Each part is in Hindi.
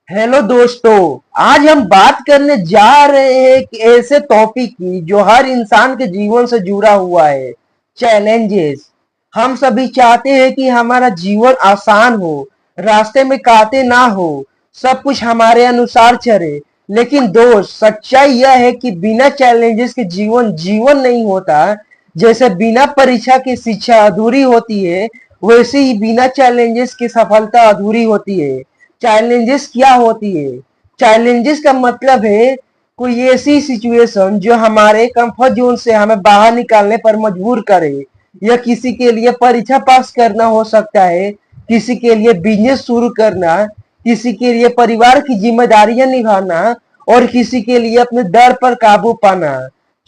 हेलो दोस्तों। आज हम बात करने जा रहे हैं एक ऐसे टॉपिक की जो हर इंसान के जीवन से जुड़ा हुआ है, चैलेंजेस। हम सभी चाहते हैं कि हमारा जीवन आसान हो, रास्ते में कांटे ना हो, सब कुछ हमारे अनुसार चले। लेकिन दोस्त, सच्चाई यह है कि बिना चैलेंजेस के जीवन जीवन नहीं होता। जैसे बिना परीक्षा की शिक्षा अधूरी होती है, वैसे ही बिना चैलेंजेस की सफलता अधूरी होती है। चैलेंजेस क्या होती है? चैलेंजेस का मतलब है कोई ऐसी सिचुएशन जो हमारे कंफर्ट जोन से हमें बाहर निकालने पर मजबूर करे। यह किसी के लिए परीक्षा पास करना हो सकता है, किसी के लिए बिजनेस शुरू करना, किसी के लिए परिवार की जिम्मेदारियां निभाना, और किसी के लिए अपने डर पर काबू पाना।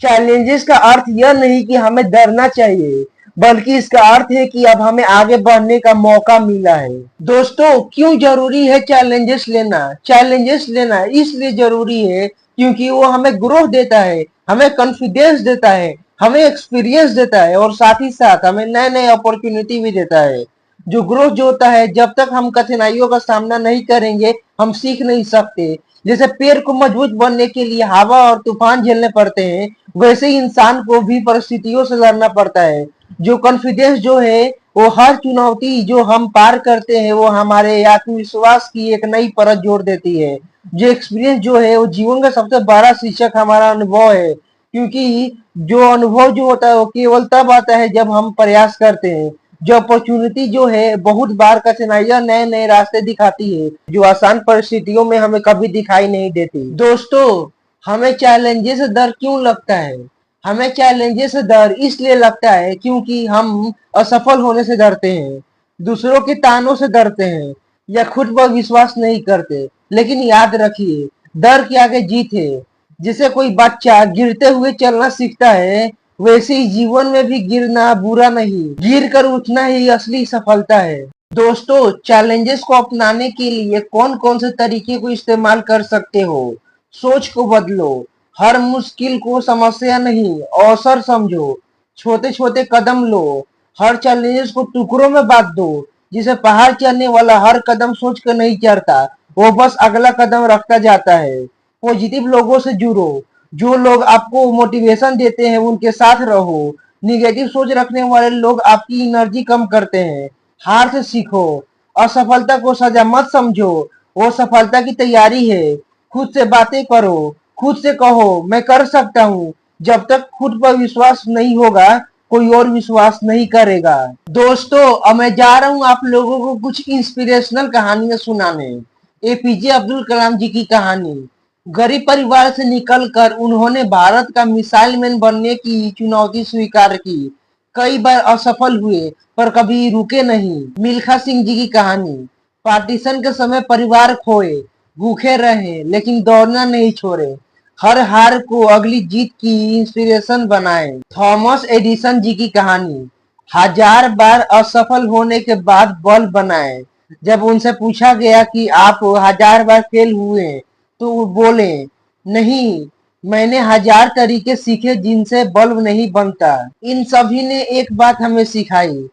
चैलेंजेस का अर्थ यह नहीं कि हमें डरना चाहिए, बल्कि इसका अर्थ है कि अब हमें आगे बढ़ने का मौका मिला है। दोस्तों, क्यों जरूरी है चैलेंजेस लेना? चैलेंजेस लेना इसलिए जरूरी है क्योंकि वो हमें ग्रोथ देता है, हमें कॉन्फिडेंस देता है, हमें एक्सपीरियंस देता है, और साथ ही साथ हमें नए नए अपॉर्चुनिटी भी देता है। जो ग्रोथ जो होता है, जब तक हम कठिनाइयों का सामना नहीं करेंगे हम सीख नहीं सकते। जैसे पेड़ को मजबूत बनने के लिए हवा और तूफान झेलने पड़ते हैं, वैसे ही इंसान को भी परिस्थितियों से लड़ना पड़ता है। जो कॉन्फिडेंस जो है, वो हर चुनौती जो हम पार करते हैं वो हमारे आत्मविश्वास की एक नई परत जोड़ देती है। जो एक्सपीरियंस जो है वो जीवन का सबसे बड़ा शिक्षक हमारा अनुभव है, क्योंकि जो अनुभव जो होता है वो केवल तब आता है जब हम प्रयास करते हैं। जो अपॉर्चुनिटी जो है बहुत बार कठिनाइयां नए नए रास्ते दिखाती है, जो आसान परिस्थितियों में हमें कभी दिखाई नहीं देती। दोस्तों, हमें चैलेंजेस से डर क्यों लगता है? हमें चैलेंजेस से डर इसलिए लगता है क्योंकि हम असफल होने से डरते हैं, दूसरों के तानों से डरते हैं, या खुद पर विश्वास नहीं करते। लेकिन याद रखिए, डर के आगे जीत है। जिसे कोई बच्चा गिरते हुए चलना सीखता है, वैसे ही जीवन में भी गिरना बुरा नहीं, गिर कर उठना ही असली सफलता है। दोस्तों, चैलेंजेस को अपनाने के लिए कौन कौन से तरीके को इस्तेमाल कर सकते हो? सोच को बदलो। हर मुश्किल को समस्या नहीं, अवसर समझो। छोटे छोटे कदम लो। हर चैलेंजेस को टुकड़ों में बांट दो। जिसे पहाड़ चढ़ने वाला हर कदम सोच कर नहीं चढ़ता, वो बस अगला कदम रखता जाता है। पॉजिटिव लोगों से जुड़ो। जो लोग आपको मोटिवेशन देते हैं उनके साथ रहो। निगेटिव सोच रखने वाले लोग आपकी एनर्जी कम करते हैं। हार से सीखो। असफलता को सजा मत समझो, वो सफलता की तैयारी है। खुद से बातें करो। खुद से कहो मैं कर सकता हूँ। जब तक खुद पर विश्वास नहीं होगा, कोई और विश्वास नहीं करेगा। दोस्तों, अब मैं जा रहा हूँ आप लोगों को कुछ इंस्पिरेशनल कहानियां सुनाने। एपीजे अब्दुल कलाम जी की कहानी। गरीब परिवार से निकलकर उन्होंने भारत का मिसाइल मैन बनने की चुनौती स्वीकार की। कई बार असफल हुए पर कभी रुके नहीं। मिल्खा सिंह जी की कहानी। पार्टीशन के समय परिवार खोए, भूखे रहे, लेकिन दौड़ना नहीं छोड़े। हर हार को अगली जीत की इंस्पिरेशन बनाए। थॉमस एडिसन जी की कहानी। हजार बार असफल होने के बाद बल्ब बनाए। जब उनसे पूछा गया कि आप हजार बार फेल हुए, तो वो बोले, नहीं, मैंने हजार तरीके सीखे जिनसे बल्ब नहीं बनता। इन सभी ने एक बात हमें सिखाई,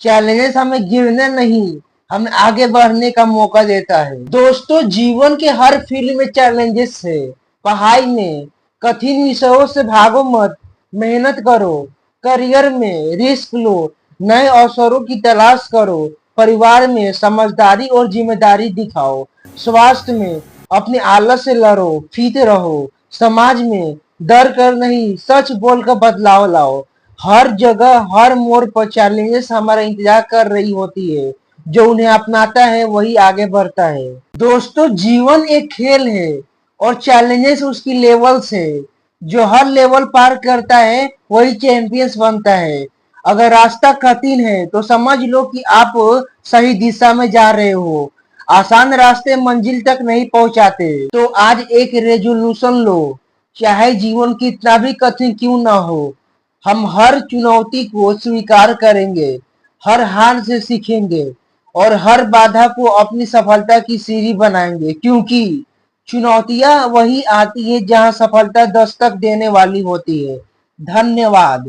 चैलेंजेस हमें गिरने नहीं, हमें आगे बढ़ने का मौका देता है। दोस्तों, जीवन के हर फील्ड में चैलेंजेस है। पढ़ाई में कठिन विषयों से भागो मत, मेहनत करो। करियर में रिस्क लो, नए अवसरों की तलाश करो। परिवार में समझदारी और जिम्मेदारी दिखाओ। स्वास्थ्य में अपने आलस से लड़ो, फिट रहो। समाज में डर कर नहीं, सच बोलकर बदलाव लाओ। हर जगह हर मोड़ पर चैलेंजेस हमारा इंतजार कर रही होती है। जो उन्हें अपनाता है वही आगे बढ़ता है। दोस्तों, जीवन एक खेल है और चैलेंजेस उसकी लेवल्स है। जो हर लेवल पार करता है वही चैंपियंस बनता है। अगर रास्ता कठिन है तो समझ लो कि आप सही दिशा में जा रहे हो। आसान रास्ते मंजिल तक नहीं पहुंचाते। तो आज एक रेजोल्यूशन लो, चाहे जीवन कितना भी कठिन क्यों ना हो, हम हर चुनौती को स्वीकार करेंगे, हर हार से सीखेंगे, और हर बाधा को अपनी सफलता की सीढ़ी बनाएंगे। क्योंकि चुनौतियां वही आती है जहां सफलता दस्तक देने वाली होती है। धन्यवाद।